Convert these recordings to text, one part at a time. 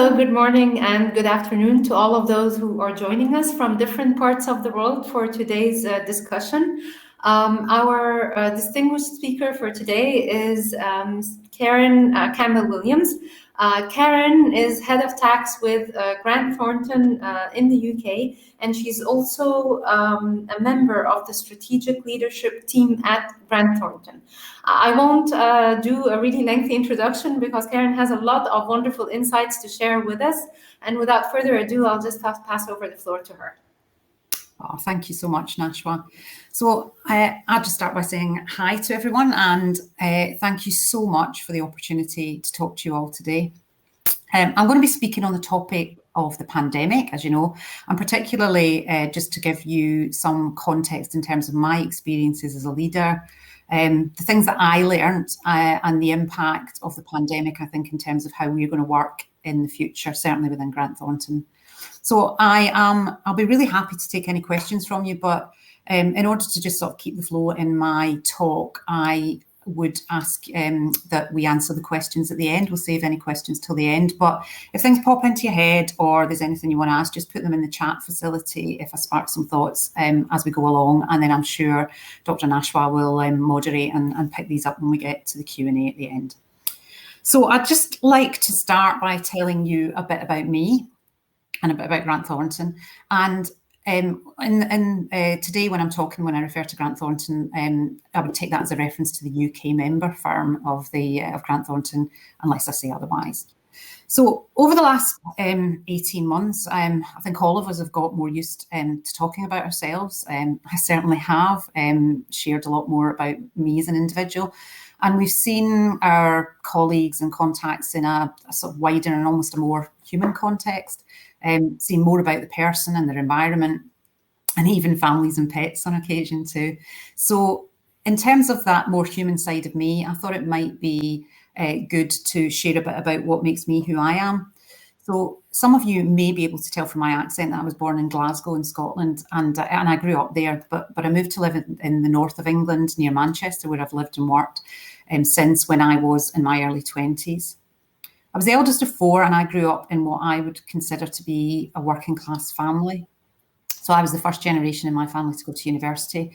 Hello, good morning and good afternoon to all of those who are joining us from different parts of the world for today's discussion. Our distinguished speaker for today is Karen Campbell Willliams. Karen is head of tax with Grant Thornton in the UK, and she's also a member of the strategic leadership team at Grant Thornton. I won't do a really lengthy introduction because Karen has a lot of wonderful insights to share with us. And without further ado, I'll just pass over the floor to her. Oh, thank you so much, Nashwa. So I'll just start by saying hi to everyone and thank you so much for the opportunity to talk to you all today. I'm going to be speaking on the topic of the pandemic, as you know, and particularly just to give you some context in terms of my experiences as a leader, the things that I learned and the impact of the pandemic, I think, in terms of how we're going to work in the future, certainly within Grant Thornton. So I'll be really happy to take any questions from you, but in order to just sort of keep the flow in my talk, I would ask that we answer the questions at the end. We'll save any questions till the end, but if things pop into your head or there's anything you want to ask, just put them in the chat facility if I spark some thoughts as we go along, and then I'm sure Dr. Nashwa will moderate and pick these up when we get to the Q&A at the end. So I'd just like to start by telling you a bit about me and a bit about Grant Thornton. And today when I refer to Grant Thornton, I would take that as a reference to the UK member firm of Grant Thornton, unless I say otherwise. So over the last 18 months, I think all of us have got more used to talking about ourselves. I certainly have shared a lot more about me as an individual. And we've seen our colleagues and contacts in a sort of wider and almost a more human context, seen more about the person and their environment, and even families and pets on occasion too. So in terms of that more human side of me, I thought it might be good to share a bit about what makes me who I am. So some of you may be able to tell from my accent that I was born in Glasgow in Scotland, and I grew up there, but I moved to live in the north of England near Manchester, where I've lived and worked since when I was in my early 20s. I was the eldest of four, and I grew up in what I would consider to be a working class family. So I was the first generation in my family to go to university,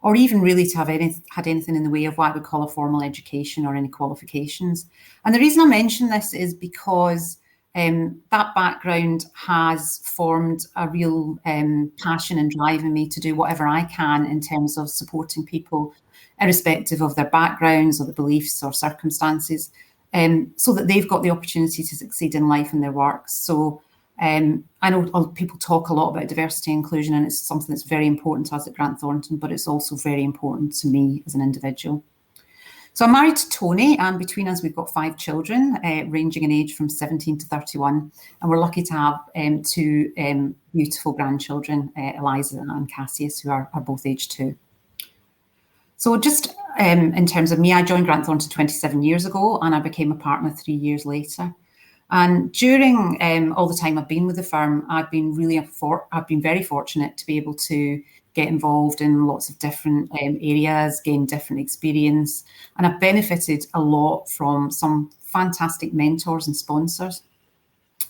or even really to have had anything in the way of what I would call a formal education or any qualifications. And the reason I mention this is because that background has formed a real passion and drive in me to do whatever I can in terms of supporting people, irrespective of their backgrounds or the beliefs or circumstances, so that they've got the opportunity to succeed in life and their work. So I know people talk a lot about diversity and inclusion, and it's something that's very important to us at Grant Thornton, but it's also very important to me as an individual. So I'm married to Tony, and between us we've got 5 children, ranging in age from 17 to 31, and we're lucky to have 2 beautiful grandchildren, Eliza and Cassius, who are both age 2. So just in terms of me, I joined Grant Thornton 27 years ago, and I became a partner 3 years later. And during all the time I've been with the firm, I've been very fortunate to be able to get involved in lots of different areas, gain different experience, and I've benefited a lot from some fantastic mentors and sponsors.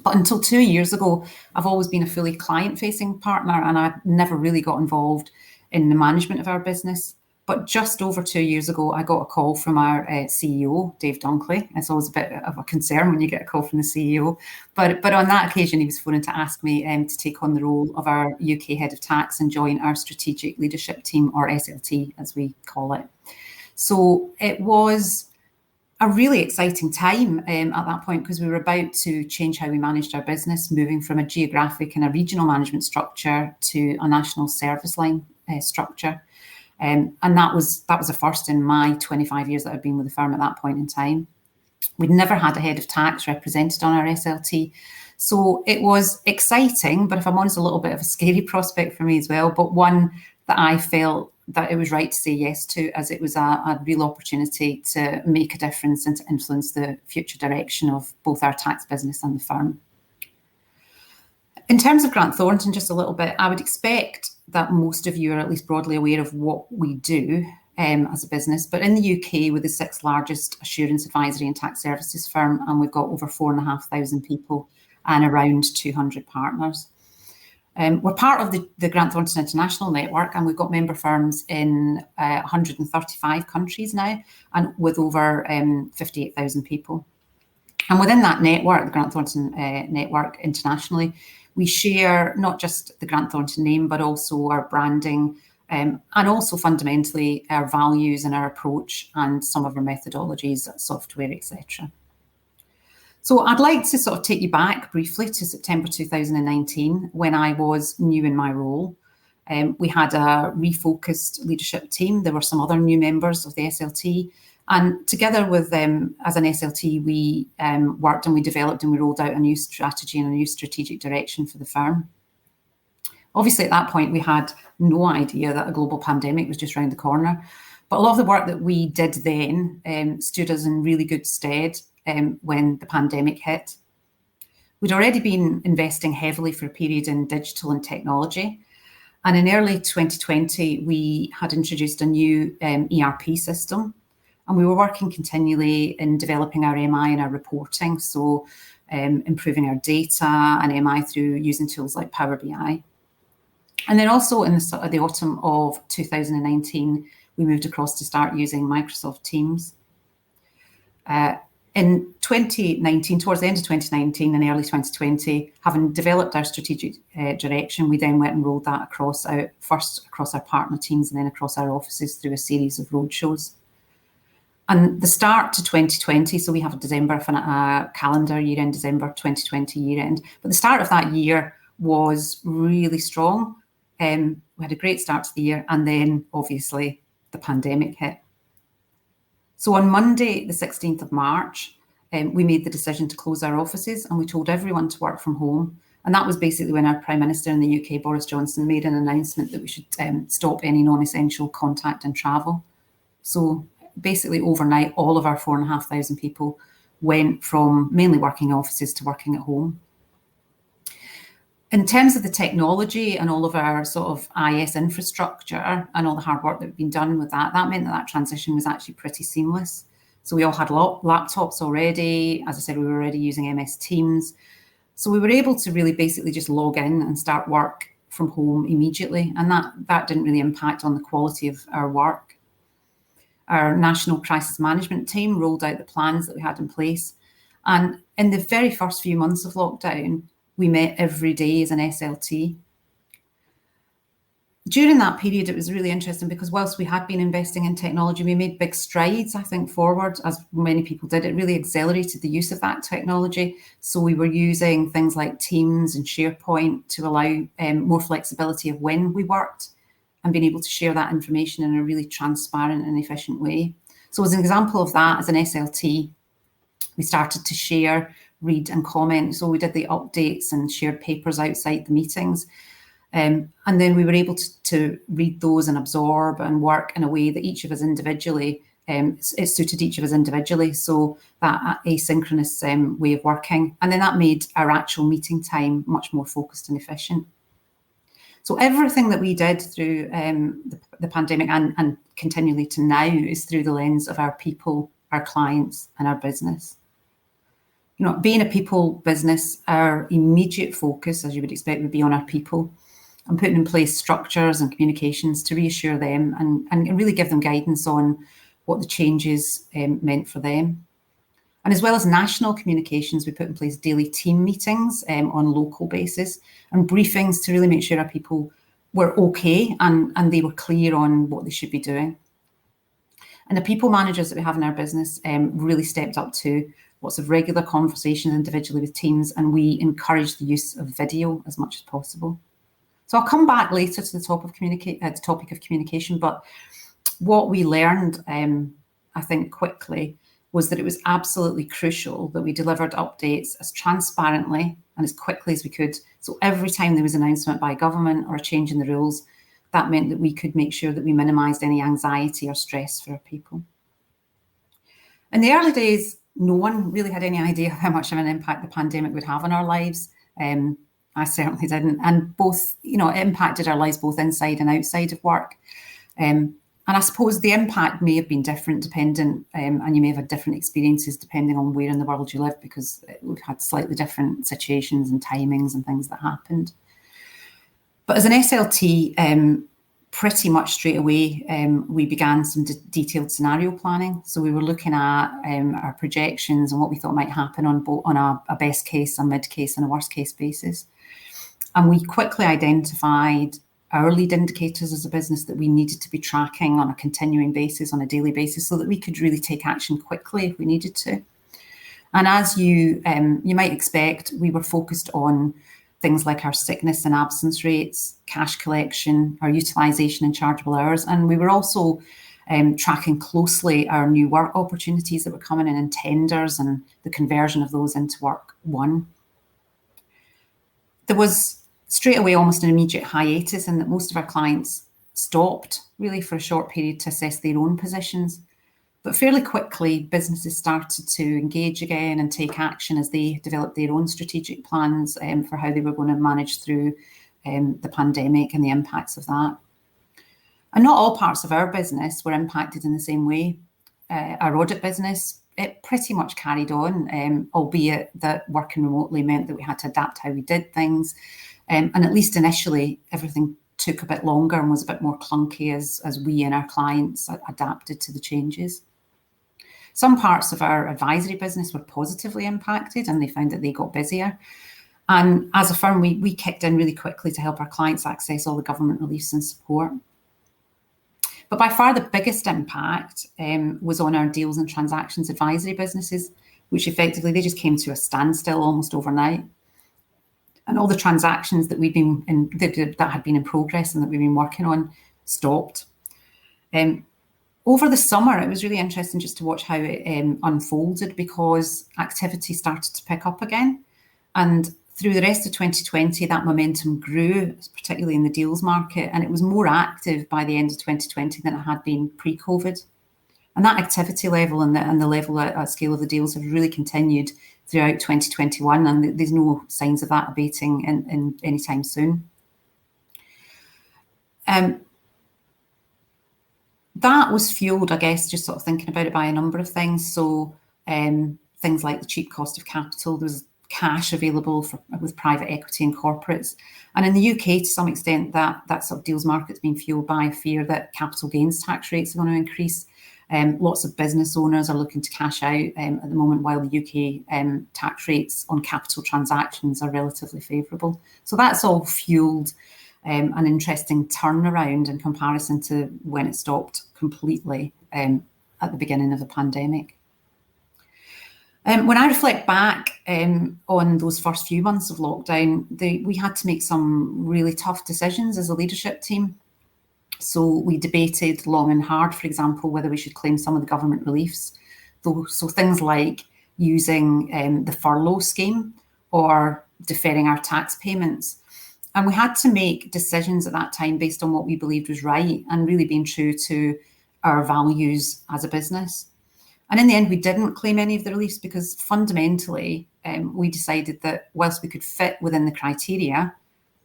But until 2 years ago, I've always been a fully client-facing partner, and I've never really got involved in the management of our business. But just over 2 years ago, I got a call from our CEO, Dave Dunkley. It's always a bit of a concern when you get a call from the CEO. But on that occasion, he was phoning to ask me to take on the role of our UK head of tax and join our strategic leadership team, or SLT, as we call it. So it was a really exciting time at that point, because we were about to change how we managed our business, moving from a geographic and a regional management structure to a national service line structure. And that was a first in my 25 years that I've been with the firm at that point in time. We'd never had a head of tax represented on our SLT. So it was exciting, but if I'm honest, a little bit of a scary prospect for me as well, but one that I felt that it was right to say yes to, as it was a real opportunity to make a difference and to influence the future direction of both our tax business and the firm. In terms of Grant Thornton, just a little bit, I would expect that most of you are at least broadly aware of what we do as a business. But in the UK, we're the 6th largest assurance advisory and tax services firm, and we've got over 4,500 people. and around 200 partners. We're part of the Grant Thornton International Network, and we've got member firms in 135 countries now, and with over 58,000 people. And within that network, the Grant Thornton Network internationally, we share not just the Grant Thornton name, but also our branding, and also fundamentally our values and our approach and some of our methodologies, software, etc. So I'd like to sort of take you back briefly to September 2019, when I was new in my role. We had a refocused leadership team. There were some other new members of the SLT, and together with them as an SLT, we worked and we developed and we rolled out a new strategy and a new strategic direction for the firm. Obviously, at that point, we had no idea that a global pandemic was just around the corner. But a lot of the work that we did then stood us in really good stead when the pandemic hit. We'd already been investing heavily for a period in digital and technology. And in early 2020, we had introduced a new ERP system. And we were working continually in developing our MI and our reporting. So improving our data and MI through using tools like Power BI. And then also in the autumn of 2019, we moved across to start using Microsoft Teams. In 2019, towards the end of 2019 and early 2020, having developed our strategic direction, we then went and rolled that across first across our partner teams and then across our offices through a series of roadshows. And the start to 2020, so we have a December calendar year end, December 2020 year end, but the start of that year was really strong. We had a great start to the year, and then obviously the pandemic hit. So on Monday, the 16th of March, we made the decision to close our offices, and we told everyone to work from home. And that was basically when our Prime Minister in the UK, Boris Johnson, made an announcement that we should stop any non-essential contact and travel. So basically overnight, all of our 4,500 people went from mainly working offices to working at home. In terms of the technology and all of our sort of IS infrastructure and all the hard work that had been done with that, that meant that transition was actually pretty seamless. So we all had laptops already. As I said, we were already using MS Teams. So we were able to really basically just log in and start work from home immediately. And that didn't really impact on the quality of our work. Our National Crisis Management team rolled out the plans that we had in place. And in the very first few months of lockdown, we met every day as an SLT. During that period, it was really interesting because whilst we had been investing in technology, we made big strides, I think, forward, as many people did. It really accelerated the use of that technology. So we were using things like Teams and SharePoint to allow more flexibility of when we worked and being able to share that information in a really transparent and efficient way. So as an example of that, as an SLT, we started to share, read and comment. So we did the updates and shared papers outside the meetings. And then we were able to read those and absorb and work in a way that each of us individually, it suited each of us individually. So that asynchronous way of working. And then that made our actual meeting time much more focused and efficient. So everything that we did through the pandemic and continually to now is through the lens of our people, our clients and our business. You know, being a people business, our immediate focus, as you would expect, would be on our people and putting in place structures and communications to reassure them and really give them guidance on what the changes meant for them. And as well as national communications, we put in place daily team meetings on local basis and briefings to really make sure our people were okay and they were clear on what they should be doing. And the people managers that we have in our business really stepped up to lots of regular conversations individually with teams, and we encourage the use of video as much as possible. So I'll come back later to the topic of communication, but what we learned, I think quickly, was that it was absolutely crucial that we delivered updates as transparently and as quickly as we could. So every time there was an announcement by government or a change in the rules, that meant that we could make sure that we minimised any anxiety or stress for our people. In the early days, no one really had any idea how much of an impact the pandemic would have on our lives. I certainly didn't. And both, you know, it impacted our lives both inside and outside of work. And And I suppose the impact may have been different dependent, and you may have had different experiences depending on where in the world you live, because we've had slightly different situations and timings and things that happened. But as an SLT, pretty much straight away, we began some detailed scenario planning. So we were looking at our projections and what we thought might happen on a best case, a mid case, and a worst case basis. And we quickly identified our lead indicators as a business that we needed to be tracking on a continuing basis, on a daily basis, so that we could really take action quickly if we needed to. And as you might expect, we were focused on things like our sickness and absence rates, cash collection, our utilisation and chargeable hours. And we were also tracking closely our new work opportunities that were coming in tenders and the conversion of those into work won. There was straight away almost an immediate hiatus in that most of our clients stopped really for a short period to assess their own positions. But fairly quickly, businesses started to engage again and take action as they developed their own strategic plans for how they were going to manage through the pandemic and the impacts of that. And not all parts of our business were impacted in the same way. Our audit business, it pretty much carried on, albeit that working remotely meant that we had to adapt how we did things. And at least initially, everything took a bit longer and was a bit more clunky as we and our clients adapted to the changes. Some parts of our advisory business were positively impacted and they found that they got busier. And as a firm, we kicked in really quickly to help our clients access all the government reliefs and support. But by far the biggest impact was on our deals and transactions advisory businesses, which effectively they just came to a standstill almost overnight. And all the transactions that that had been in progress and that we've been working on stopped. Over the summer, it was really interesting just to watch how it unfolded, because activity started to pick up again. And through the rest of 2020, that momentum grew, particularly in the deals market, and it was more active by the end of 2020 than it had been pre-COVID. And that activity level and the level scale of the deals have really continued throughout 2021, and there's no signs of that abating in any time soon. That was fueled, I guess, just sort of thinking about it, by a number of things. So things like the cheap cost of capital, there was cash available with private equity and corporates. And in the UK, to some extent, that sort of deals market's been fueled by fear that capital gains tax rates are going to increase. Lots of business owners are looking to cash out at the moment, while the UK tax rates on capital transactions are relatively favourable. So that's all fueled an interesting turnaround in comparison to when it stopped completely at the beginning of the pandemic. When I reflect back on those first few months of lockdown, we had to make some really tough decisions as a leadership team. So we debated long and hard, for example, whether we should claim some of the government reliefs. So things like using the furlough scheme or deferring our tax payments. And we had to make decisions at that time based on what we believed was right and really being true to our values as a business. And in the end, we didn't claim any of the reliefs because fundamentally, we decided that whilst we could fit within the criteria,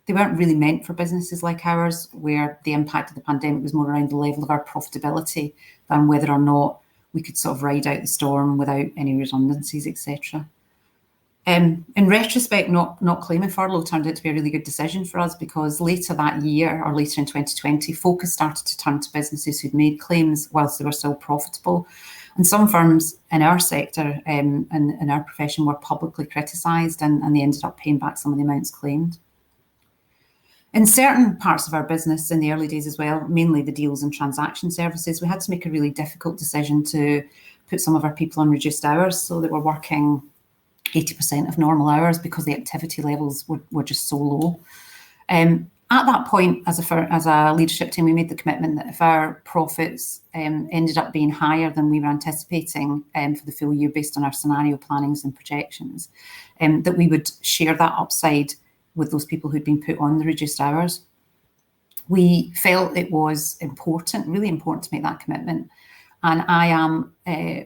they weren't really meant for businesses like ours, where the impact of the pandemic was more around the level of our profitability than whether or not we could sort of ride out the storm without any redundancies, etc. In retrospect, not claiming furlough turned out to be a really good decision for us, because later that year, or later in 2020, focus started to turn to businesses who'd made claims whilst they were still profitable. And some firms in our sector and in our profession were publicly criticised, and they ended up paying back some of the amounts claimed. In certain parts of our business in the early days as well, mainly the deals and transaction services, we had to make a really difficult decision to put some of our people on reduced hours, so they were working 80% of normal hours because the activity levels were just so low. At that point, as a leadership team, we made the commitment that if our profits ended up being higher than we were anticipating for the full year based on our scenario plannings and projections, that we would share that upside with those people who'd been put on the reduced hours. We felt it was important, really important, to make that commitment. And I am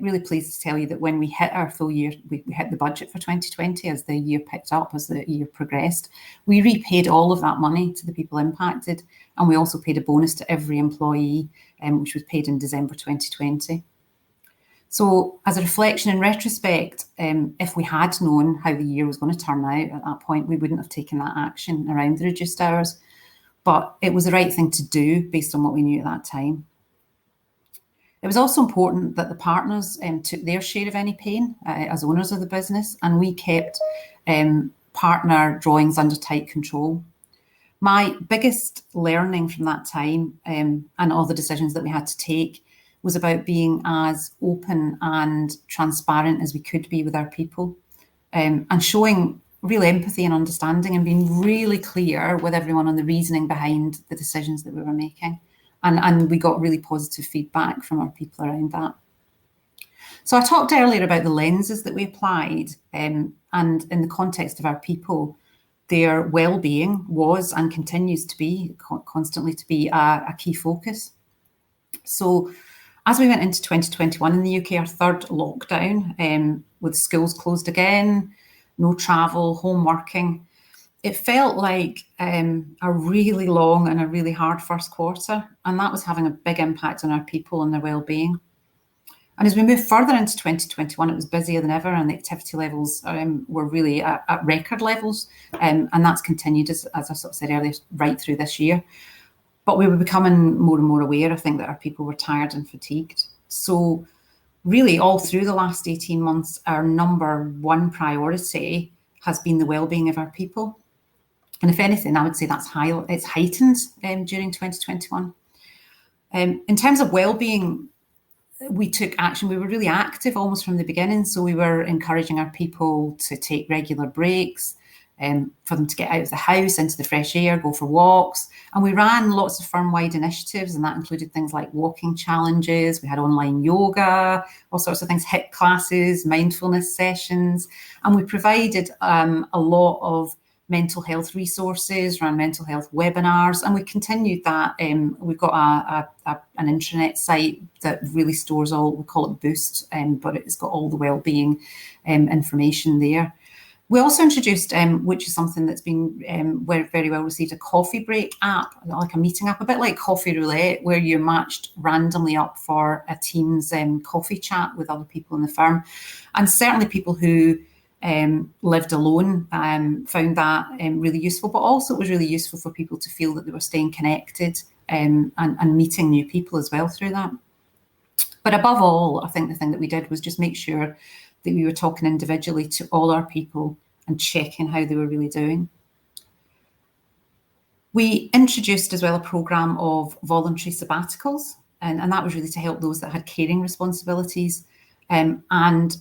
really pleased to tell you that when we hit our full year, we hit the budget for 2020 as the year picked up, as the year progressed, we repaid all of that money to the people impacted. And we also paid a bonus to every employee, which was paid in December 2020. So as a reflection in retrospect, if we had known how the year was going to turn out at that point, we wouldn't have taken that action around the reduced hours. But it was the right thing to do based on what we knew at that time. It was also important that the partners took their share of any pain as owners of the business, and we kept partner drawings under tight control. My biggest learning from that time and all the decisions that we had to take was about being as open and transparent as we could be with our people, and showing real empathy and understanding and being really clear with everyone on the reasoning behind the decisions that we were making. And we got really positive feedback from our people around that. So I talked earlier about the lenses that we applied, and in the context of our people, their well-being was and continues to be, constantly to be, a key focus. So as we went into 2021 in the UK, our third lockdown, with schools closed again, no travel, home working, it felt like a really long and a really hard first quarter, and that was having a big impact on our people and their well-being. And as we moved further into 2021, it was busier than ever, and the activity levels were really at record levels, and that's continued, as I sort of said earlier, right through this year. But we were becoming more and more aware, I think, that our people were tired and fatigued. So really, all through the last 18 months, our number one priority has been the well-being of our people. And if anything, I would say it's heightened during 2021. In terms of well-being, we took action. We were really active almost from the beginning. So we were encouraging our people to take regular breaks, for them to get out of the house, into the fresh air, go for walks. And we ran lots of firm-wide initiatives, and that included things like walking challenges. We had online yoga, all sorts of things, HIIT classes, mindfulness sessions. And we provided a lot of mental health resources, ran mental health webinars, and we continued that. We've got an intranet site that really stores all, we call it Boost, but it's got all the wellbeing information there. We also introduced, which is something that's been very well received, a coffee break app, like a meeting app, a bit like Coffee Roulette, where you're matched randomly up for a Teams coffee chat with other people in the firm. And certainly people who lived alone found that really useful, but also it was really useful for people to feel that they were staying connected and meeting new people as well through that. But above all, I think the thing that we did was just make sure that we were talking individually to all our people and checking how they were really doing. We introduced as well a programme of voluntary sabbaticals, and that was really to help those that had caring responsibilities. And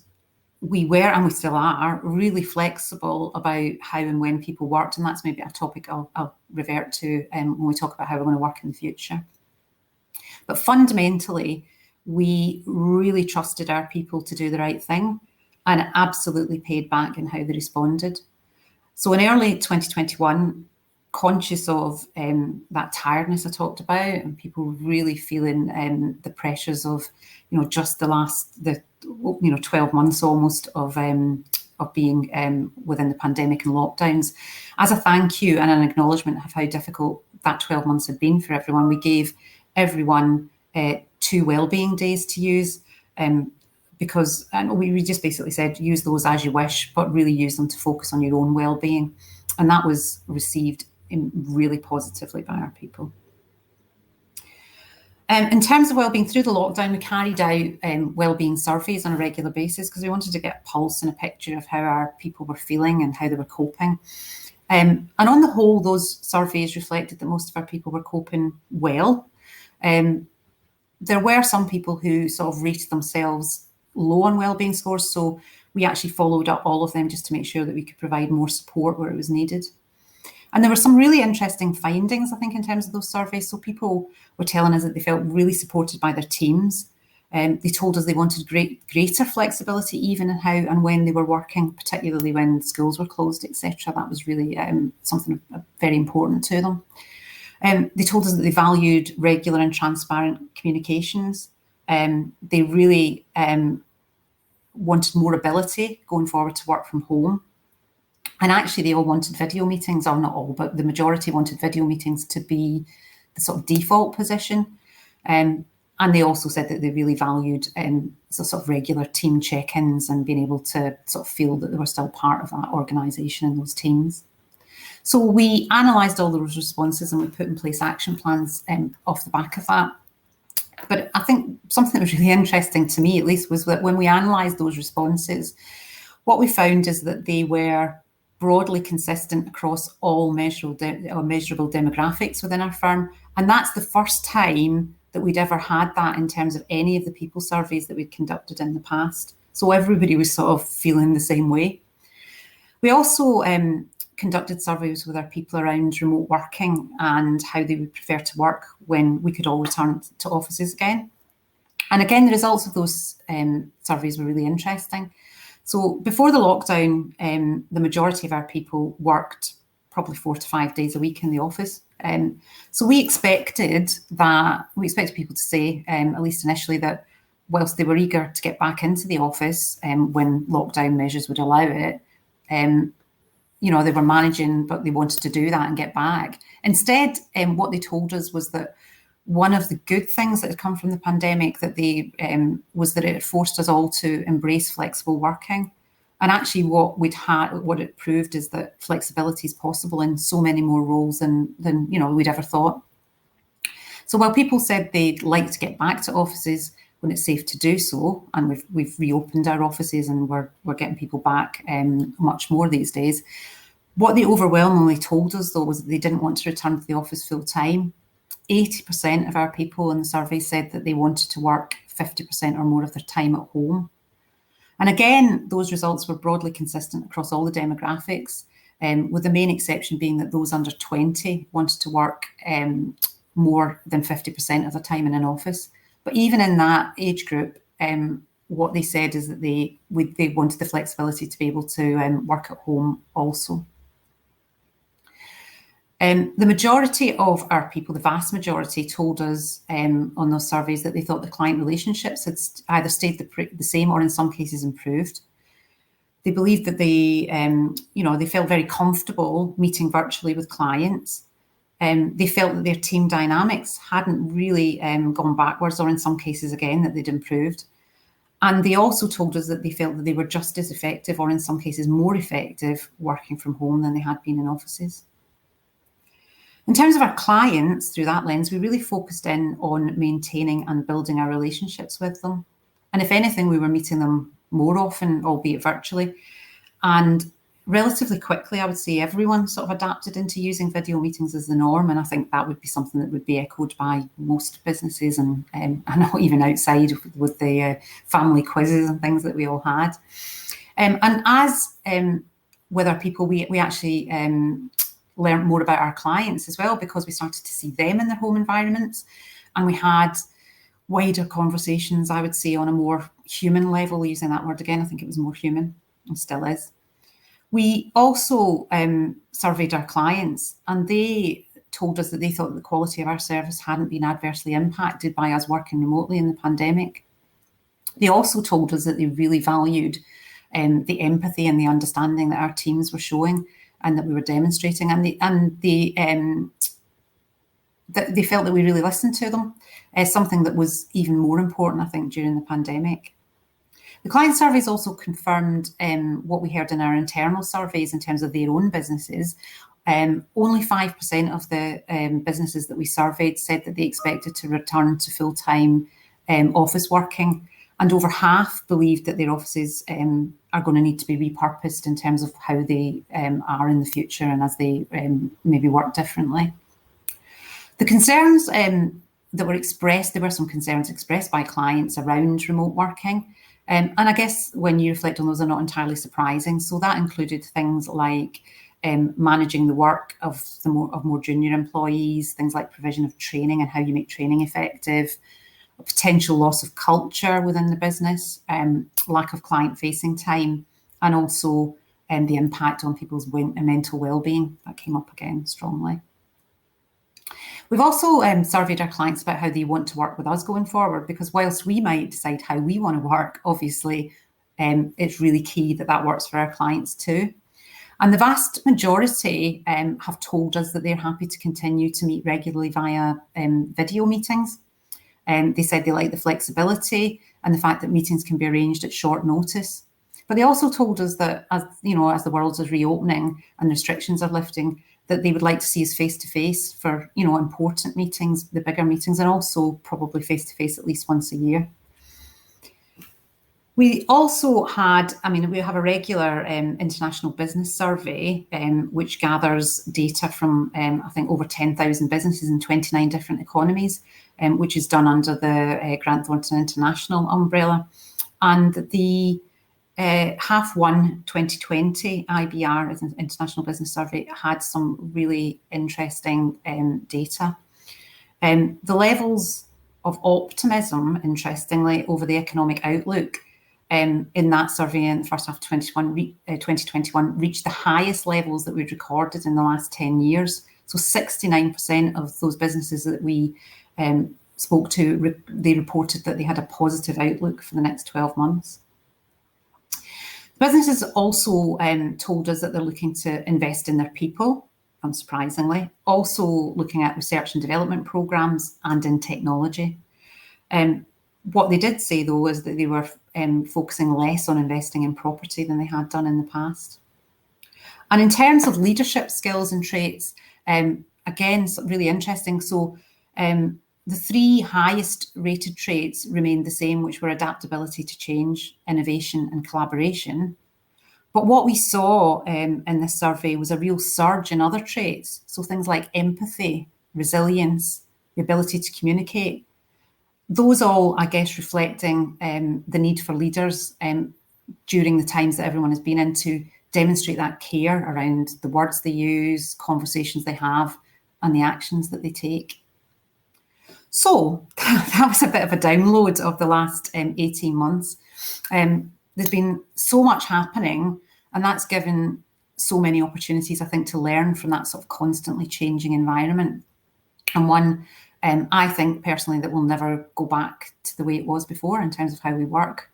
we were, and we still are, really flexible about how and when people worked, and that's maybe a topic I'll revert to when we talk about how we're going to work in the future. But fundamentally, we really trusted our people to do the right thing, and it absolutely paid back in how they responded. So in early 2021, conscious of that tiredness I talked about, and people really feeling the pressures of, just the last 12 months almost of being within the pandemic and lockdowns. As a thank you and an acknowledgement of how difficult that 12 months had been for everyone, we gave everyone 2 wellbeing days to use, because we just basically said, use those as you wish, but really use them to focus on your own well-being. And that was received really positively by our people. In terms of wellbeing, through the lockdown, we carried out wellbeing surveys on a regular basis because we wanted to get a pulse and a picture of how our people were feeling and how they were coping. And on the whole, those surveys reflected that most of our people were coping well. There were some people who sort of rated themselves low on wellbeing scores, so we actually followed up all of them just to make sure that we could provide more support where it was needed. And there were some really interesting findings, I think, in terms of those surveys. So people were telling us that they felt really supported by their teams. They told us they wanted greater flexibility even in how and when they were working, particularly when schools were closed, etc. That was really something very important to them. They told us that they valued regular and transparent communications. They really wanted more ability going forward to work from home. And actually they all wanted video meetings, or not all, but the majority wanted video meetings to be the sort of default position. And they also said that they really valued sort of regular team check-ins and being able to sort of feel that they were still part of that organisation and those teams. So we analysed all those responses and we put in place action plans off the back of that. But I think something that was really interesting to me, at least, was that when we analysed those responses, what we found is that they were broadly consistent across all measurable demographics within our firm. And that's the first time that we'd ever had that in terms of any of the people surveys that we'd conducted in the past. So everybody was sort of feeling the same way. We also conducted surveys with our people around remote working and how they would prefer to work when we could all return to offices again. And again, the results of those surveys were really interesting. So before the lockdown, the majority of our people worked probably 4 to 5 days a week in the office. So we expected people to say, at least initially, that whilst they were eager to get back into the office when lockdown measures would allow it, they were managing, but they wanted to do that and get back. Instead, what they told us was that one of the good things that had come from the pandemic was that it had forced us all to embrace flexible working. And actually what it proved is that flexibility is possible in so many more roles than we'd ever thought. So while people said they'd like to get back to offices when it's safe to do so, and we've reopened our offices and we're getting people back much more these days, what they overwhelmingly told us though was that they didn't want to return to the office full time. 80% of our people in the survey said that they wanted to work 50% or more of their time at home. And again, those results were broadly consistent across all the demographics, with the main exception being that those under 20 wanted to work more than 50% of the time in an office. But even in that age group, what they said is that they wanted the flexibility to be able to work at home also. The majority of our people, the vast majority, told us on those surveys that they thought the client relationships had either stayed the same or in some cases improved. They believed that they felt very comfortable meeting virtually with clients. They felt that their team dynamics hadn't really gone backwards, or in some cases, again, that they'd improved. And they also told us that they felt that they were just as effective, or in some cases more effective, working from home than they had been in offices. In terms of our clients, through that lens, we really focused in on maintaining and building our relationships with them. And if anything, we were meeting them more often, albeit virtually. And relatively quickly, I would say everyone sort of adapted into using video meetings as the norm. And I think that would be something that would be echoed by most businesses, and I know even outside with the family quizzes and things that we all had. And as with our people, we actually learned more about our clients as well, because we started to see them in their home environments, and we had wider conversations, I would say, on a more human level. Using that word again, I think it was more human, and still is. We also surveyed our clients, and they told us that they thought that the quality of our service hadn't been adversely impacted by us working remotely in the pandemic. They also told us that they really valued the empathy and the understanding that our teams were showing and that we were demonstrating, and they felt that we really listened to them, something that was even more important, I think, during the pandemic. The client surveys also confirmed what we heard in our internal surveys in terms of their own businesses. Only 5% of the businesses that we surveyed said that they expected to return to full-time office working, and over half believed that their offices are going to need to be repurposed in terms of how they are in the future and as they maybe work differently. The concerns that were expressed, there were some concerns expressed by clients around remote working. And I guess when you reflect on those, they're not entirely surprising. So that included things like managing the work of more junior employees, things like provision of training and how you make training effective, a potential loss of culture within the business, lack of client-facing time, and also the impact on people's mental well-being. That came up again strongly. We've also surveyed our clients about how they want to work with us going forward, because whilst we might decide how we want to work, obviously it's really key that that works for our clients too. And the vast majority have told us that they're happy to continue to meet regularly via video meetings. They said they like the flexibility and the fact that meetings can be arranged at short notice. But they also told us that as the world is reopening and restrictions are lifting, that they would like to see us face-to-face for, important meetings, the bigger meetings, and also probably face-to-face at least once a year. We also had, we have a regular international business survey, which gathers data from, I think, over 10,000 businesses in 29 different economies, which is done under the Grant Thornton International umbrella. And the half one 2020 IBR, as an international business survey, had some really interesting data. The levels of optimism, interestingly, over the economic outlook in that survey in the first half of 2021 reached the highest levels that we'd recorded in the last 10 years. So 69% of those businesses that we spoke to, they reported that they had a positive outlook for the next 12 months. Businesses also told us that they're looking to invest in their people, unsurprisingly, also looking at research and development programs and in technology. What they did say, though, is that they were focusing less on investing in property than they had done in the past. And in terms of leadership skills and traits, again, really interesting. So the three highest rated traits remained the same, which were adaptability to change, innovation and collaboration. But what we saw in this survey was a real surge in other traits. So things like empathy, resilience, the ability to communicate. Those all, I guess, reflecting the need for leaders during the times that everyone has been in to demonstrate that care around the words they use, conversations they have, and the actions that they take. So that was a bit of a download of the last 18 months. There's been so much happening, and that's given so many opportunities, I think, to learn from that sort of constantly changing environment. And one, I think personally, that will never go back to the way it was before in terms of how we work.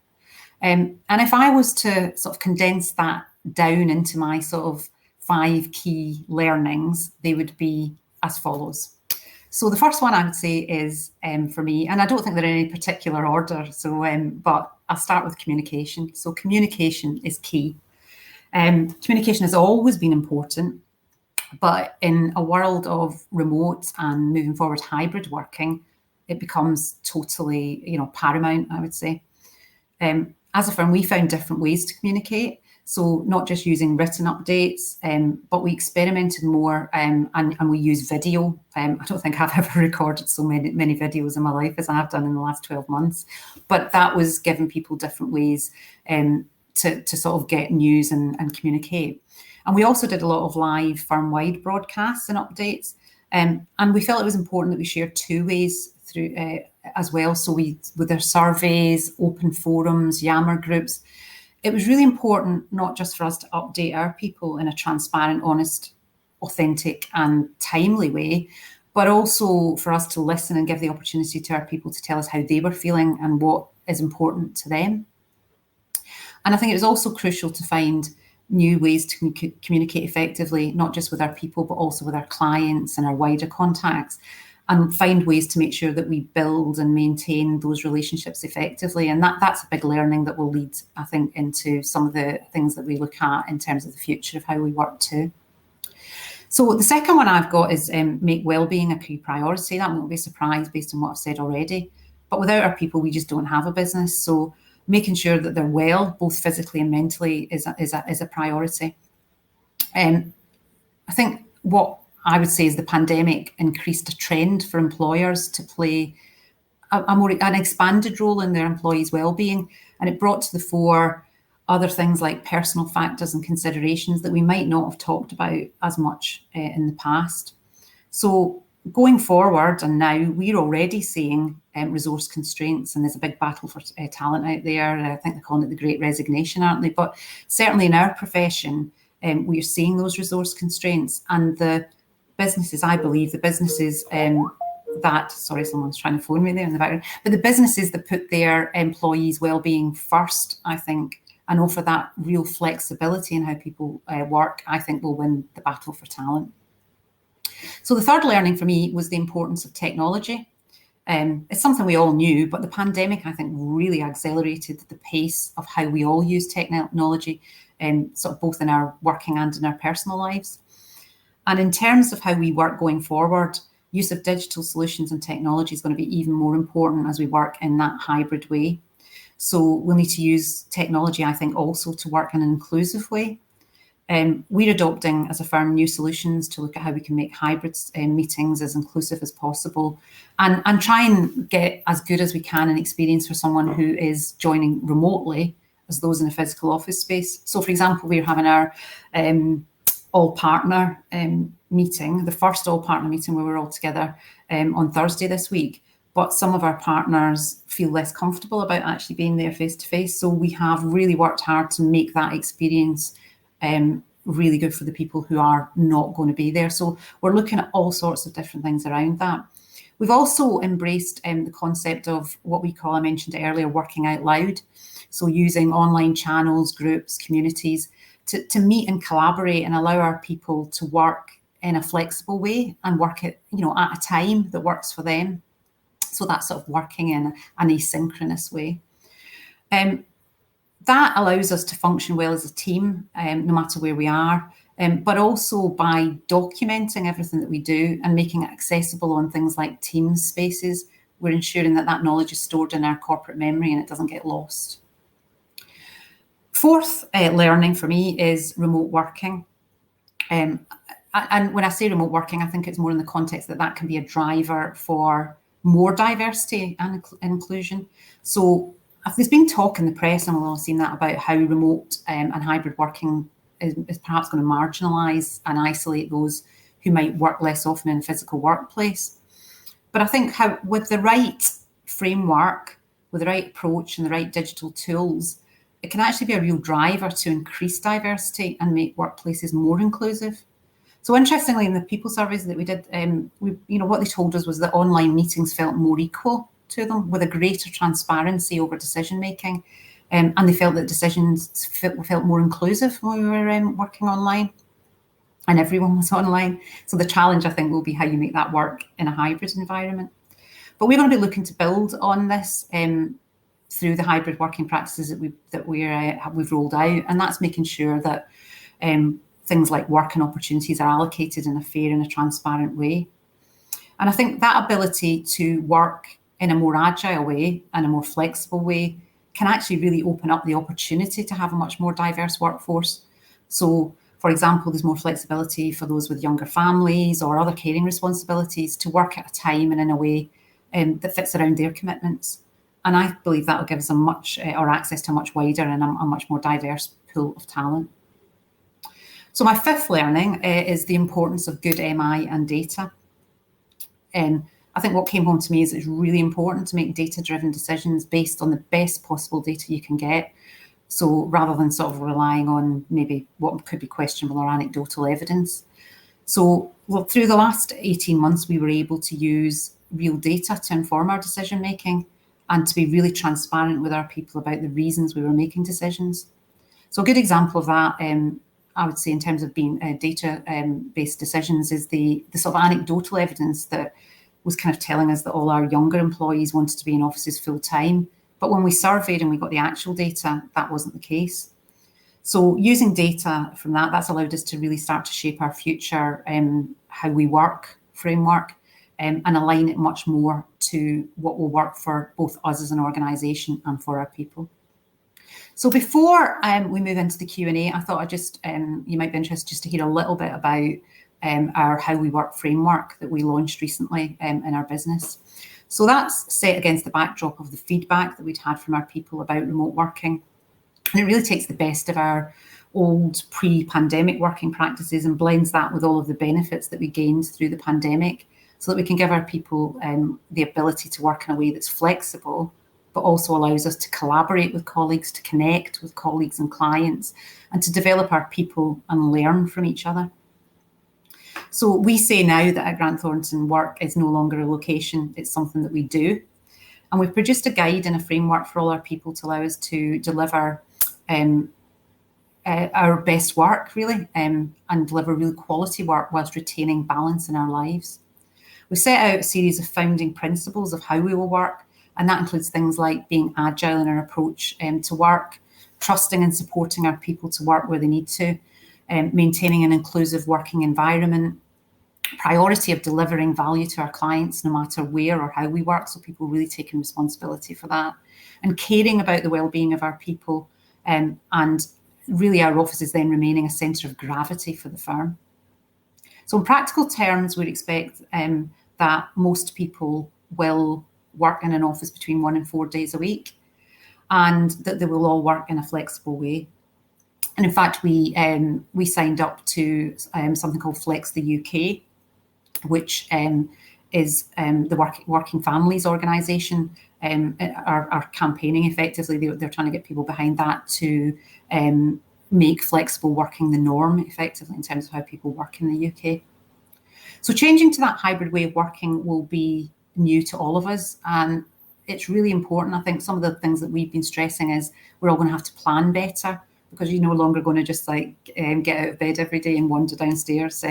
And if I was to sort of condense that down into my sort of 5 key learnings, they would be as follows. So the first one I would say is, for me, and I don't think they're in any particular order, so but I'll start with communication. So communication is key. Communication has always been important, but in a world of remote and moving forward hybrid working, it becomes totally, paramount, I would say. As a firm, we found different ways to communicate. So not just using written updates, but we experimented more and we use video. I don't think I've ever recorded so many videos in my life as I have done in the last 12 months. But that was giving people different ways to sort of get news and communicate. And we also did a lot of live firm-wide broadcasts and updates. And we felt it was important that we shared 2 ways through as well. So with our surveys, open forums, Yammer groups, it was really important not just for us to update our people in a transparent, honest, authentic and timely way, but also for us to listen and give the opportunity to our people to tell us how they were feeling and what is important to them. And I think it was also crucial to find new ways to communicate effectively, not just with our people, but also with our clients and our wider contacts, and find ways to make sure that we build and maintain those relationships effectively. And that's a big learning that will lead, I think, into some of the things that we look at in terms of the future of how we work too. So the second one I've got is make well-being a key priority. That won't be a surprise based on what I've said already. But without our people, we just don't have a business. So making sure that they're well, both physically and mentally, is a priority. I think what I would say is the pandemic increased a trend for employers to play an expanded role in their employees' well-being, and it brought to the fore other things like personal factors and considerations that we might not have talked about as much in the past. So going forward, and now we're already seeing resource constraints, and there's a big battle for talent out there. I think they're calling it the Great Resignation, aren't they? But certainly in our profession, we're seeing those resource constraints, and the businesses, I believe, the businesses sorry, someone's trying to phone me there in the background, but the businesses that put their employees' well-being first, I think, and offer that real flexibility in how people work, I think will win the battle for talent. So the third learning for me was the importance of technology. It's something we all knew, but the pandemic, I think, really accelerated the pace of how we all use technology, sort of both in our working and in our personal lives. And in terms of how we work going forward, use of digital solutions and technology is going to be even more important as we work in that hybrid way. So we'll need to use technology, I think, also to work in an inclusive way. We're adopting, as a firm, new solutions to look at how we can make hybrid meetings as inclusive as possible and try and get as good as we can an experience for someone who is joining remotely as those in a physical office space. So, for example, we're having our all-partner meeting, the first all-partner meeting where we're all together on Thursday this week. But some of our partners feel less comfortable about actually being there face-to-face. So we have really worked hard to make that experience really good for the people who are not going to be there. So we're looking at all sorts of different things around that. We've also embraced the concept of what we call, I mentioned earlier, working out loud. So using online channels, groups, communities to meet and collaborate and allow our people to work in a flexible way and work at a time that works for them. So that's sort of working in an asynchronous way. That allows us to function well as a team, no matter where we are, but also by documenting everything that we do and making it accessible on things like Teams spaces, we're ensuring that that knowledge is stored in our corporate memory and it doesn't get lost. Fourth learning for me is remote working. And when I say remote working, I think it's more in the context that that can be a driver for more diversity and inclusion. So there's been talk in the press, and we've all seen that, about how remote and hybrid working is perhaps going to marginalise and isolate those who might work less often in a physical workplace. But I think with the right framework, with the right approach and the right digital tools, it can actually be a real driver to increase diversity and make workplaces more inclusive. So interestingly, in the people surveys that we did, what they told us was that online meetings felt more equal to them, with a greater transparency over decision making, and they felt that decisions felt more inclusive when we were working online, and everyone was online. So the challenge, I think, will be how you make that work in a hybrid environment. But we're going to be looking to build on this through the hybrid working practices that we've rolled out, and that's making sure that things like work and opportunities are allocated in a fair and a transparent way. And I think that ability to work in a more agile way and a more flexible way can actually really open up the opportunity to have a much more diverse workforce. So, for example, there's more flexibility for those with younger families or other caring responsibilities to work at a time and in a way that fits around their commitments. And I believe that will give us access to a much wider and a much more diverse pool of talent. So my fifth learning is the importance of good MI and data. I think what came home to me is it's really important to make data-driven decisions based on the best possible data you can get. So rather than sort of relying on maybe what could be questionable or anecdotal evidence. So through the last 18 months, we were able to use real data to inform our decision making and to be really transparent with our people about the reasons we were making decisions. So a good example of that, I would say, in terms of being data-based decisions, is the sort of anecdotal evidence that was kind of telling us that all our younger employees wanted to be in offices full time. But when we surveyed and we got the actual data, that wasn't the case. So using data from that's allowed us to really start to shape our future how we work framework and align it much more to what will work for both us as an organisation and for our people. So before we move into the Q&A, I thought you might be interested just to hear a little bit about our How We Work framework that we launched recently in our business. So that's set against the backdrop of the feedback that we'd had from our people about remote working. And it really takes the best of our old pre-pandemic working practices and blends that with all of the benefits that we gained through the pandemic, so that we can give our people the ability to work in a way that's flexible, but also allows us to collaborate with colleagues, to connect with colleagues and clients, and to develop our people and learn from each other. So we say now that at Grant Thornton, work is no longer a location, it's something that we do. And we've produced a guide and a framework for all our people to allow us to deliver our best work, really, and deliver real quality work whilst retaining balance in our lives. We've set out a series of founding principles of how we will work, and that includes things like being agile in our approach to work, trusting and supporting our people to work where they need to, maintaining an inclusive working environment, priority of delivering value to our clients no matter where or how we work, so people really taking responsibility for that, and caring about the well-being of our people, and really our offices then remaining a centre of gravity for the firm. So in practical terms, we'd expect that most people will work in an office between 1 and 4 days a week, and that they will all work in a flexible way. And in fact, we signed up to something called Flex the UK, which is the Working Families organisation are campaigning effectively. They're trying to get people behind that to make flexible working the norm effectively in terms of how people work in the UK. So changing to that hybrid way of working will be new to all of us, and it's really important. I think some of the things that we've been stressing is we're all going to have to plan better, because you're no longer going to just get out of bed every day and wander downstairs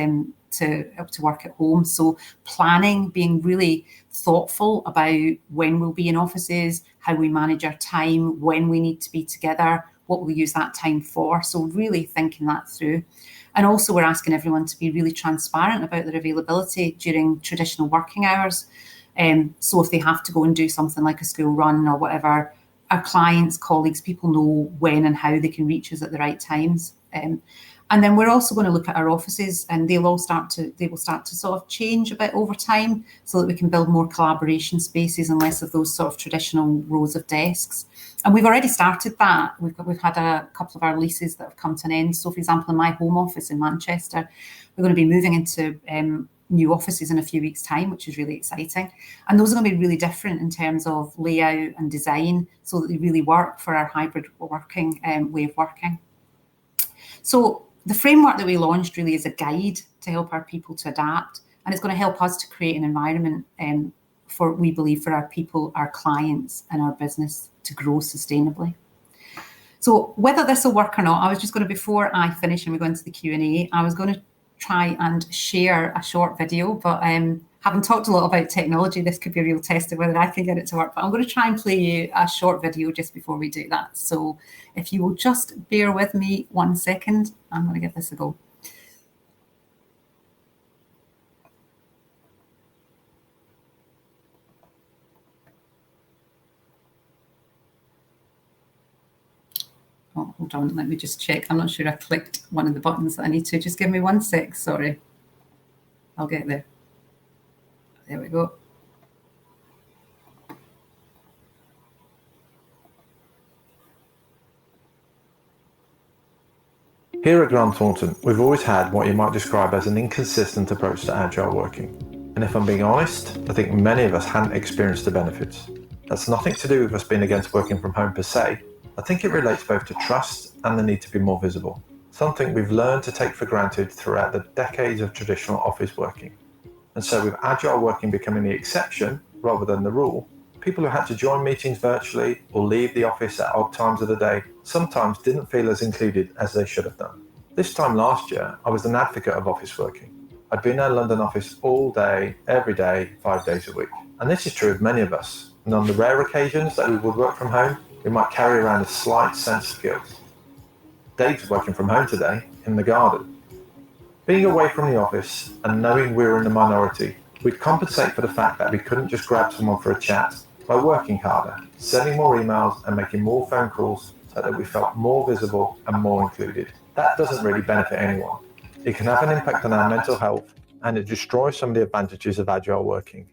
to work at home. So planning, being really thoughtful about when we'll be in offices, how we manage our time, when we need to be together, what we'll use that time for. So really thinking that through. And also we're asking everyone to be really transparent about their availability during traditional working hours. So if they have to go and do something like a school run or whatever, our clients, colleagues, people know when and how they can reach us at the right times. And then we're also going to look at our offices, and they will start to sort of change a bit over time, so that we can build more collaboration spaces and less of those sort of traditional rows of desks. And we've already started that. We've had a couple of our leases that have come to an end. So for example, in my home office in Manchester, we're going to be moving into new offices in a few weeks' time, which is really exciting. And those are going to be really different in terms of layout and design, so that they really work for our hybrid working way of working. So the framework that we launched really is a guide to help our people to adapt, and it's going to help us to create an environment we believe, for our people, our clients, and our business to grow sustainably. So whether this will work or not, I was just going to, before I finish and we go into the Q&A, I was going to try and share a short video, but having talked a lot about technology, this could be a real test of whether I can get it to work. But I'm going to try and play you a short video just before we do that. So if you will just bear with me 1 second, I'm going to give this a go. Oh, hold on, let me just check. I'm not sure I clicked one of the buttons that I need to. Just give me 1 sec, sorry. I'll get there. There we go. Here at Grant Thornton, we've always had what you might describe as an inconsistent approach to agile working. And if I'm being honest, I think many of us hadn't experienced the benefits. That's nothing to do with us being against working from home per se. I think it relates both to trust and the need to be more visible, something we've learned to take for granted throughout the decades of traditional office working. And so with agile working becoming the exception rather than the rule, people who had to join meetings virtually or leave the office at odd times of the day sometimes didn't feel as included as they should have done. This time last year, I was an advocate of office working. I'd been in our London office all day, every day, 5 days a week. And this is true of many of us. And on the rare occasions that we would work from home, we might carry around a slight sense of guilt. Dave's working from home today, in the garden. Being away from the office and knowing we were in the minority, we'd compensate for the fact that we couldn't just grab someone for a chat by working harder, sending more emails and making more phone calls so that we felt more visible and more included. That doesn't really benefit anyone. It can have an impact on our mental health, and it destroys some of the advantages of agile working.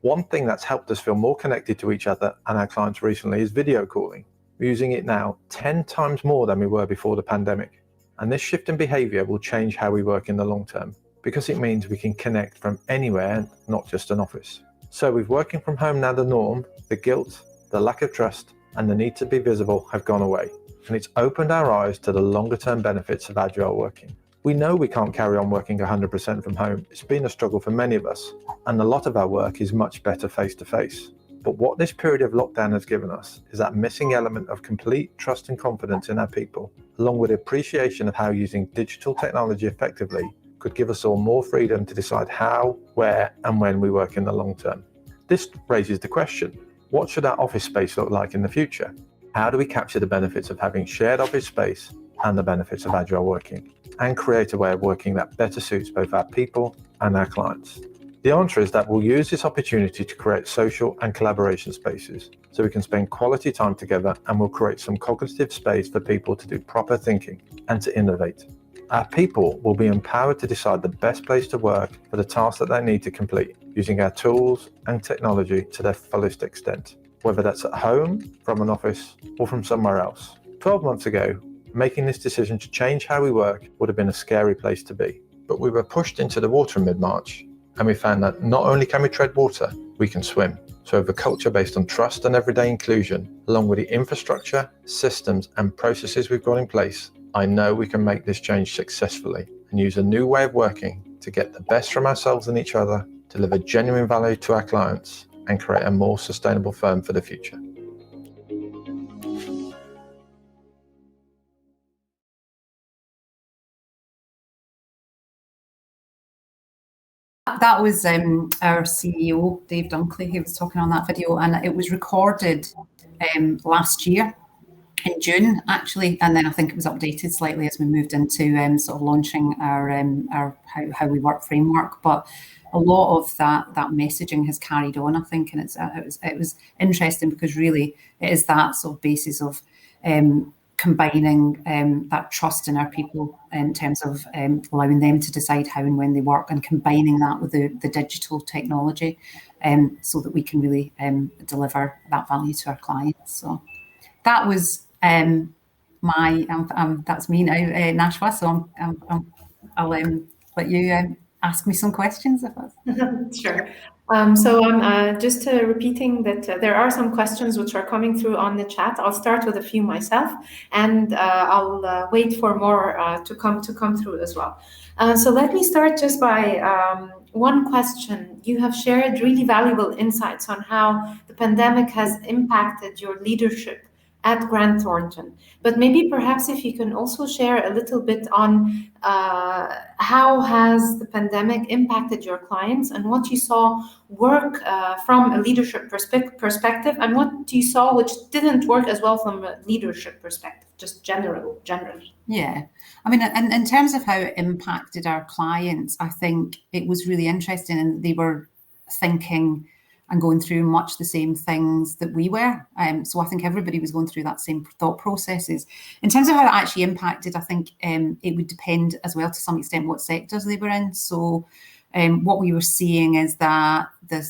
One thing that's helped us feel more connected to each other and our clients recently is video calling. We're using it now 10 times more than we were before the pandemic. And this shift in behaviour will change how we work in the long term, because it means we can connect from anywhere, not just an office. So with working from home now the norm, the guilt, the lack of trust, and the need to be visible have gone away. And it's opened our eyes to the longer term benefits of agile working. We know we can't carry on working 100% from home. It's been a struggle for many of us, and a lot of our work is much better face-to-face. But what this period of lockdown has given us is that missing element of complete trust and confidence in our people, along with appreciation of how using digital technology effectively could give us all more freedom to decide how, where, and when we work in the long term. This raises the question, what should our office space look like in the future? How do we capture the benefits of having shared office space and the benefits of agile working, and create a way of working that better suits both our people and our clients? The answer is that we'll use this opportunity to create social and collaboration spaces so we can spend quality time together, and we'll create some cognitive space for people to do proper thinking and to innovate. Our people will be empowered to decide the best place to work for the tasks that they need to complete, using our tools and technology to their fullest extent, whether that's at home, from an office, or from somewhere else. 12 months ago, making this decision to change how we work would have been a scary place to be. But we were pushed into the water in mid-March, and we found that not only can we tread water, we can swim. So with a culture based on trust and everyday inclusion, along with the infrastructure, systems, and processes we've got in place, I know we can make this change successfully and use a new way of working to get the best from ourselves and each other, deliver genuine value to our clients, and create a more sustainable firm for the future. That was our CEO, Dave Dunkley, who was talking on that video, and it was recorded last year in June, actually, and then I think it was updated slightly as we moved into sort of launching our how we work framework. But a lot of that messaging has carried on, I think, and it was interesting because really it is that sort of basis of combining that trust in our people in terms of allowing them to decide how and when they work, and combining that with the digital technology so that we can really deliver that value to our clients. So that was that's me now, Nashwa. So I'll let you ask me some questions if that's Sure. So I'm just repeating that there are some questions which are coming through on the chat. I'll start with a few myself, and I'll wait for more to come through as well. So let me start just by one question. You have shared really valuable insights on how the pandemic has impacted your leadership at Grant Thornton. But maybe perhaps if you can also share a little bit on how has the pandemic impacted your clients, and what you saw work from a leadership perspective, and what you saw which didn't work as well from a leadership perspective, just generally. Yeah, I mean, in terms of how it impacted our clients, I think it was really interesting, and they were thinking and going through much the same things that we were. So I think everybody was going through that same thought processes. In terms of how it actually impacted, I think it would depend as well to some extent what sectors they were in. So what we were seeing is that the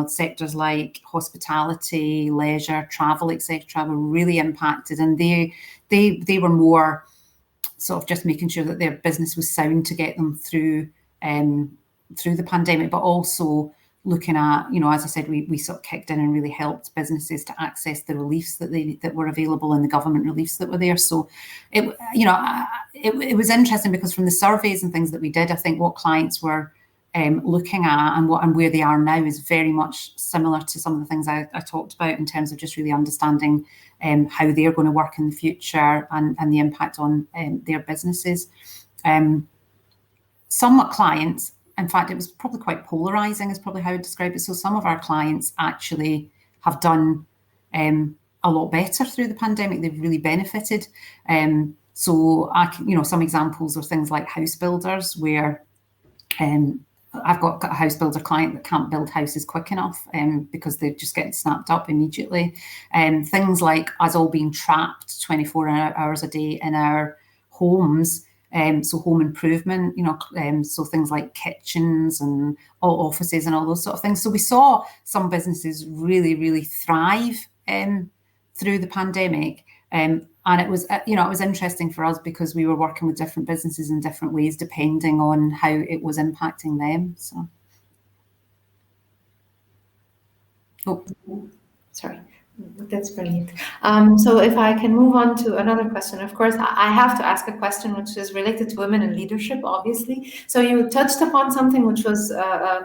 sectors like hospitality, leisure, travel, etc., were really impacted, and they were more sort of just making sure that their business was sound to get them through the pandemic, but also looking at, as I said, we sort of kicked in and really helped businesses to access the reliefs that were available, and the government reliefs that were there. So it was interesting because from the surveys and things that we did, I think what clients were looking at and where they are now is very much similar to some of the things I talked about in terms of just really understanding how they're going to work in the future and the impact on their businesses. Some clients, in fact, it was probably quite polarizing is probably how I would describe it. So some of our clients actually have done a lot better through the pandemic. They've really benefited. So some examples are things like house builders, where I've got a house builder client that can't build houses quick enough because they're just getting snapped up immediately. Things like us all being trapped 24 hours a day in our homes. So home improvement, so things like kitchens and all offices and all those sort of things. So we saw some businesses really, really thrive through the pandemic. And it was, it was interesting for us because we were working with different businesses in different ways, depending on how it was impacting them. So, Sorry. That's brilliant. So if I can move on to another question, of course, I have to ask a question which is related to women in leadership, obviously. So you touched upon something which was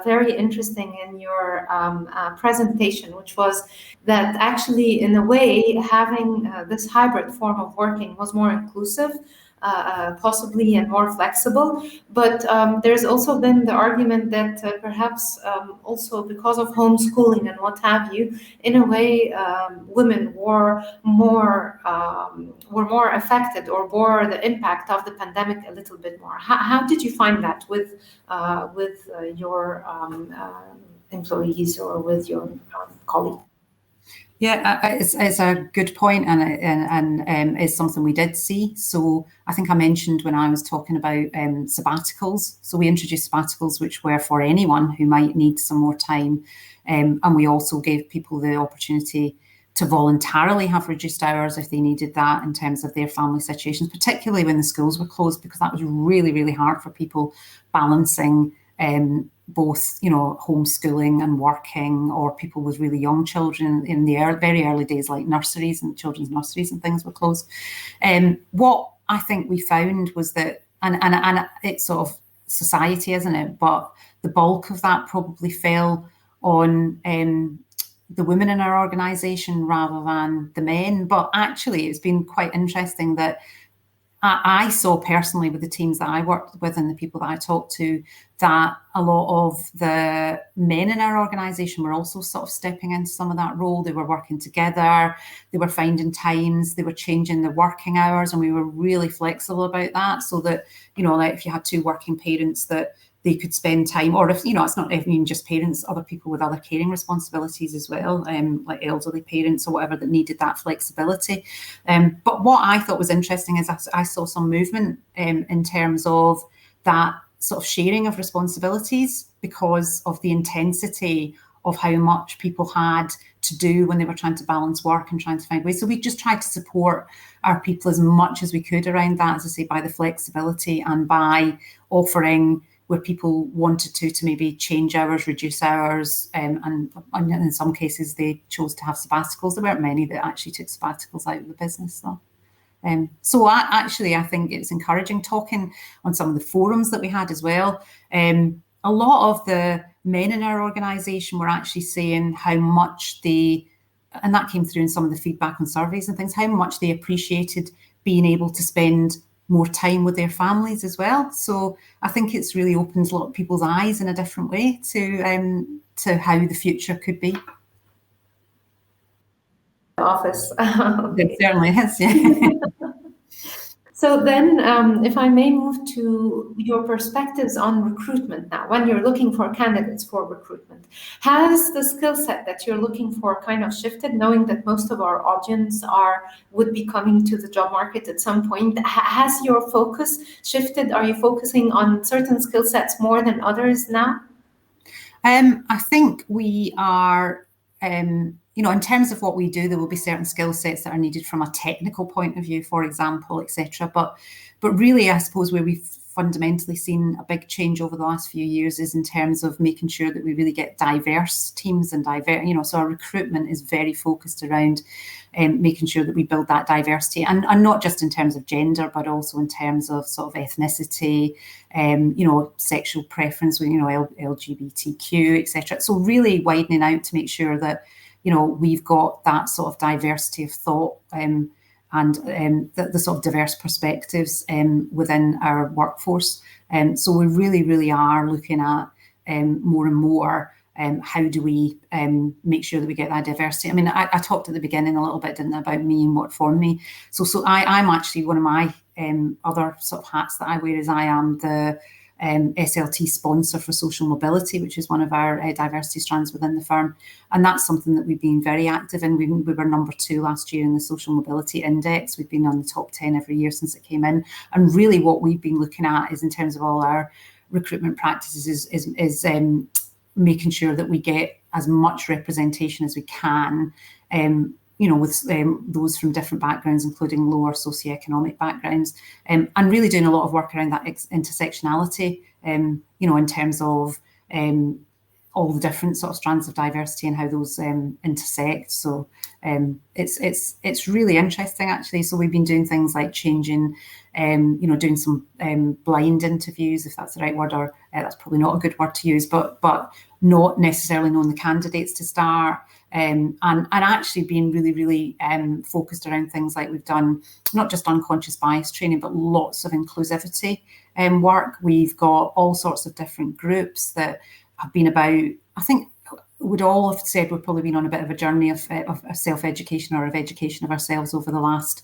very interesting in your presentation, which was that actually, in a way, having this hybrid form of working was more inclusive, possibly, and more flexible. But there's also been the argument that perhaps also because of homeschooling and what have you, in a way, women were more affected or bore the impact of the pandemic a little bit more. How did you find that with your employees or with your colleagues? Yeah, it's a good point, and it's something we did see. So I think I mentioned when I was talking about sabbaticals. So we introduced sabbaticals, which were for anyone who might need some more time, and we also gave people the opportunity to voluntarily have reduced hours if they needed that in terms of their family situations, particularly when the schools were closed, because that was really, really hard for people balancing both, homeschooling and working, or people with really young children in the very early days, like nurseries and children's nurseries and things were closed. What I think we found was that, and it's sort of society, isn't it? But the bulk of that probably fell on the women in our organisation rather than the men. But actually, it's been quite interesting that I saw personally with the teams that I worked with and the people that I talked to, that a lot of the men in our organisation were also sort of stepping into some of that role. They were working together, they were finding times, they were changing the working hours, and we were really flexible about that, so that, like if you had two working parents, that they could spend time, or if, it's not even just parents, other people with other caring responsibilities as well, like elderly parents or whatever, that needed that flexibility. But what I thought was interesting is I saw some movement in terms of that sort of sharing of responsibilities, because of the intensity of how much people had to do when they were trying to balance work and trying to find ways. So we just tried to support our people as much as we could around that, as I say, by the flexibility and by offering, where people wanted to maybe change hours, reduce hours, and in some cases they chose to have sabbaticals. There weren't many that actually took sabbaticals out of the business, though. So I think it's encouraging, talking on some of the forums that we had as well. A lot of the men in our organisation were actually saying how much and that came through in some of the feedback on surveys and things, how much they appreciated being able to spend more time with their families as well. So I think it's really opened a lot of people's eyes in a different way to how the future could be. Office. It certainly is, yeah. So then, if I may move to your perspectives on recruitment now, when you're looking for candidates for recruitment, has the skill set that you're looking for kind of shifted, knowing that most of our audience would be coming to the job market at some point? Has your focus shifted? Are you focusing on certain skill sets more than others now? I think we are, in terms of what we do, there will be certain skill sets that are needed from a technical point of view, for example, etc. But really, I suppose where we've fundamentally seen a big change over the last few years is in terms of making sure that we really get diverse teams and so our recruitment is very focused around making sure that we build that diversity, and not just in terms of gender, but also in terms of sort of ethnicity, sexual preference, LGBTQ, etc. So really widening out to make sure that, we've got that sort of diversity of thought and the sort of diverse perspectives within our workforce. So we really, really are looking at more and more how do we make sure that we get that diversity. I mean, I talked at the beginning a little bit, didn't I, about me and what formed me. So I'm actually, one of my other sort of hats that I wear is I am the SLT sponsor for social mobility, which is one of our diversity strands within the firm. And that's something that we've been very active in. We were number 2 last year in the social mobility index. We've been on the top 10 every year since it came in. And really what we've been looking at is, in terms of all our recruitment practices, is making sure that we get as much representation as we can, with those from different backgrounds, including lower socioeconomic backgrounds, and really doing a lot of work around that intersectionality, in terms of all the different sort of strands of diversity and how those intersect. So it's really interesting, actually. So we've been doing things like changing, doing some blind interviews, if that's the right word, or that's probably not a good word to use, but not necessarily knowing the candidates to start, and actually being really, really focused around things like we've done not just unconscious bias training, but lots of inclusivity work. We've got all sorts of different groups that have been about, I think we'd all have said we've probably been on a bit of a journey of self-education or of education of ourselves over the last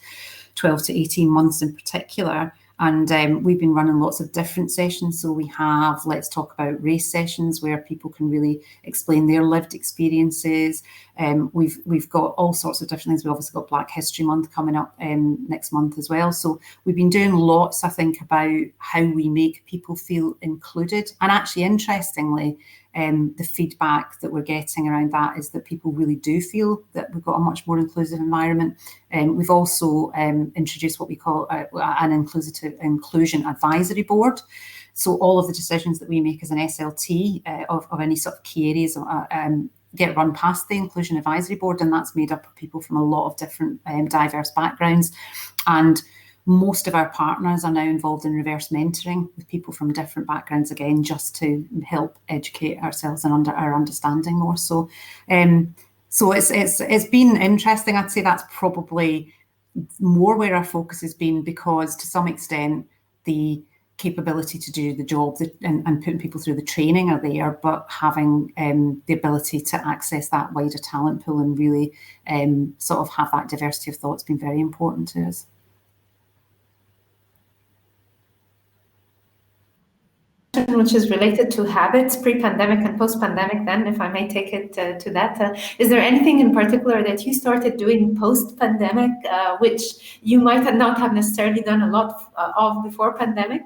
12 to 18 months in particular. And we've been running lots of different sessions. So we have Let's Talk About Race sessions where people can really explain their lived experiences. We've got all sorts of different things. We've obviously got Black History Month coming up next month as well. So we've been doing lots, I think, about how we make people feel included. And actually, interestingly, the feedback that we're getting around that is that people really do feel that we've got a much more inclusive environment. We've also introduced what we call an inclusion advisory board. So all of the decisions that we make as an SLT of any sort of key areas get run past the inclusion advisory board, and that's made up of people from a lot of different diverse backgrounds. And most of our partners are now involved in reverse mentoring with people from different backgrounds, again, just to help educate ourselves and our understanding more. So it's been interesting. I'd say that's probably more where our focus has been, because to some extent the capability to do the job and putting people through the training are there, but having the ability to access that wider talent pool and really sort of have that diversity of thought has been very important to us. Which is related to habits, pre-pandemic and post-pandemic, then, if I may take it to that. Is there anything in particular that you started doing post-pandemic, which you might not have necessarily done a lot of before pandemic?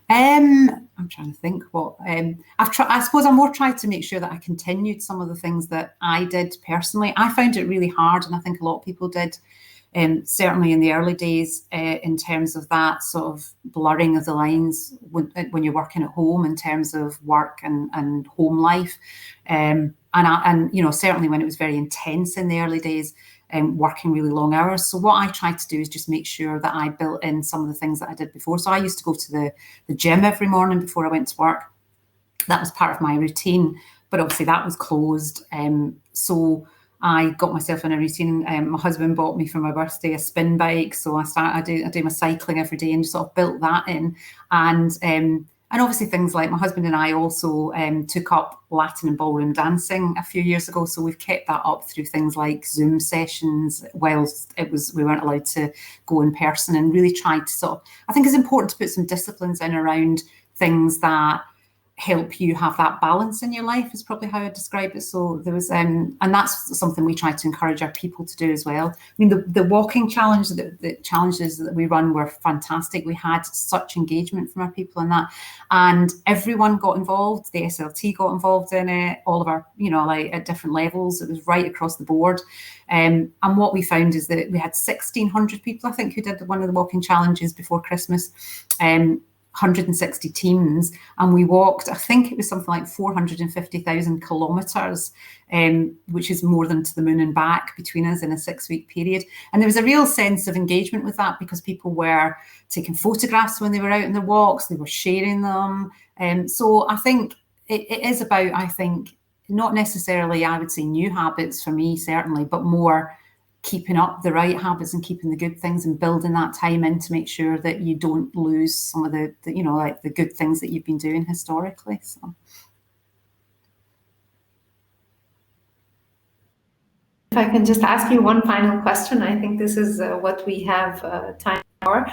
I'm trying to think what I suppose I more tried to make sure that I continued some of the things that I did personally. I found it really hard, and I think a lot of people did. Certainly in the early days, in terms of that sort of blurring of the lines when you're working at home in terms of work and home life, and certainly when it was very intense in the early days, working really long hours. So what I tried to do is just make sure that I built in some of the things that I did before. So I used to go to the gym every morning before I went to work. That was part of my routine, but obviously that was closed. So I got myself in a routine. My husband bought me for my birthday a spin bike, so I do my cycling every day and just sort of built that in. And obviously things like my husband and I also took up Latin and ballroom dancing a few years ago, so we've kept that up through things like Zoom sessions whilst we weren't allowed to go in person, and really tried to sort of, I think it's important to put some disciplines in around things that help you have that balance in your life, is probably how I describe it. So there was, and that's something we try to encourage our people to do as well. I mean, the walking challenge, the challenges that we run were fantastic. We had such engagement from our people in that, and everyone got involved. The SLT got involved in it, all of our, like at different levels. It was right across the board. And what we found is that we had 1,600 people, I think, who did one of the walking challenges before Christmas. 160 teams, and we walked, I think it was something like 450,000 kilometres, which is more than to the moon and back between us in a 6-week period. And there was a real sense of engagement with that, because people were taking photographs when they were out in their walks, they were sharing them. So I think it is about, not necessarily, I would say, new habits for me, certainly, but more keeping up the right habits and keeping the good things and building that time in to make sure that you don't lose some of the like the good things that you've been doing historically. So. If I can just ask you one final question, I think this is what we have time for.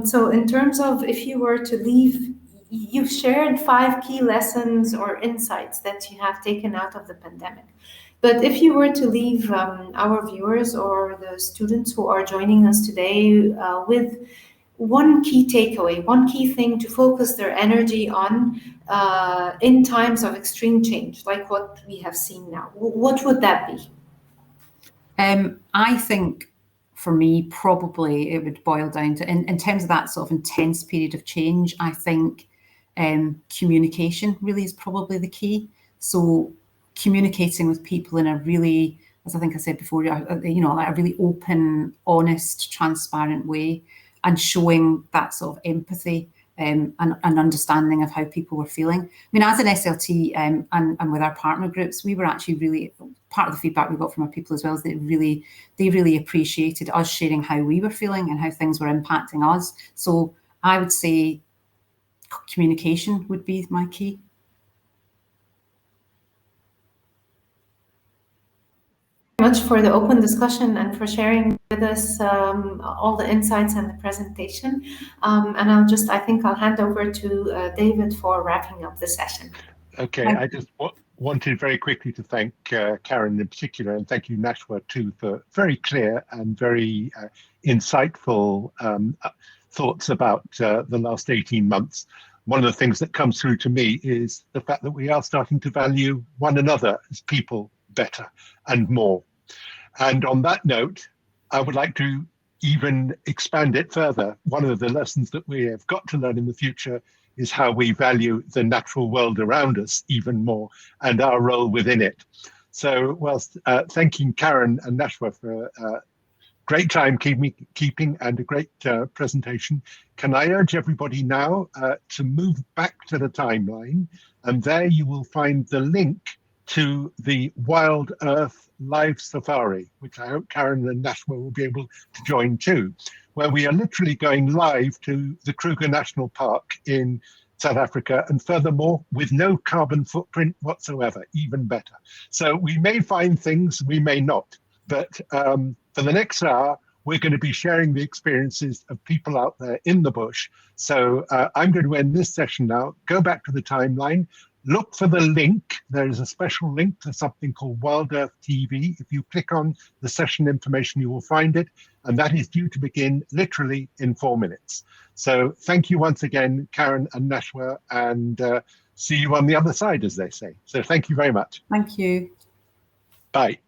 So in terms of, if you were to leave, you've shared 5 key lessons or insights that you have taken out of the pandemic. But if you were to leave our viewers or the students who are joining us today with one key takeaway, one key thing to focus their energy on in times of extreme change, like what we have seen now, what would that be? I think for me, probably it would boil down to, in terms of that sort of intense period of change, I think communication really is probably the key. So communicating with people in a really, as I think I said before, like a really open, honest, transparent way, and showing that sort of empathy and understanding of how people were feeling. I mean, as an SLT and with our partner groups, we were actually really, part of the feedback we got from our people as well is that they really appreciated us sharing how we were feeling and how things were impacting us. So I would say communication would be my key. Much for the open discussion and for sharing with us all the insights and the presentation. And I think I'll hand over to David for wrapping up the session. Okay, I just wanted very quickly to thank Karen in particular, and thank you, Nashwa, too, for very clear and very insightful thoughts about the last 18 months. One of the things that comes through to me is the fact that we are starting to value one another as people better and more. And on that note, I would like to even expand it further. One of the lessons that we have got to learn in the future is how we value the natural world around us even more and our role within it. So whilst thanking Karen and Nashwa for great timekeeping and a great presentation, can I urge everybody now to move back to the timeline, and there you will find the link to the Wild Earth live safari, which I hope Karen and Nashwa will be able to join too, where we are literally going live to the Kruger National Park in South Africa, and furthermore, with no carbon footprint whatsoever, even better. So we may find things, we may not, but for the next hour, we're going to be sharing the experiences of people out there in the bush. So I'm going to end this session now, go back to the timeline, look for the link. There is a special link to something called Wild Earth TV. If you click on the session information, you will find it. And that is due to begin literally in 4 minutes. So thank you once again, Karen and Nashwa, and see you on the other side, as they say. So thank you very much. Thank you. Bye.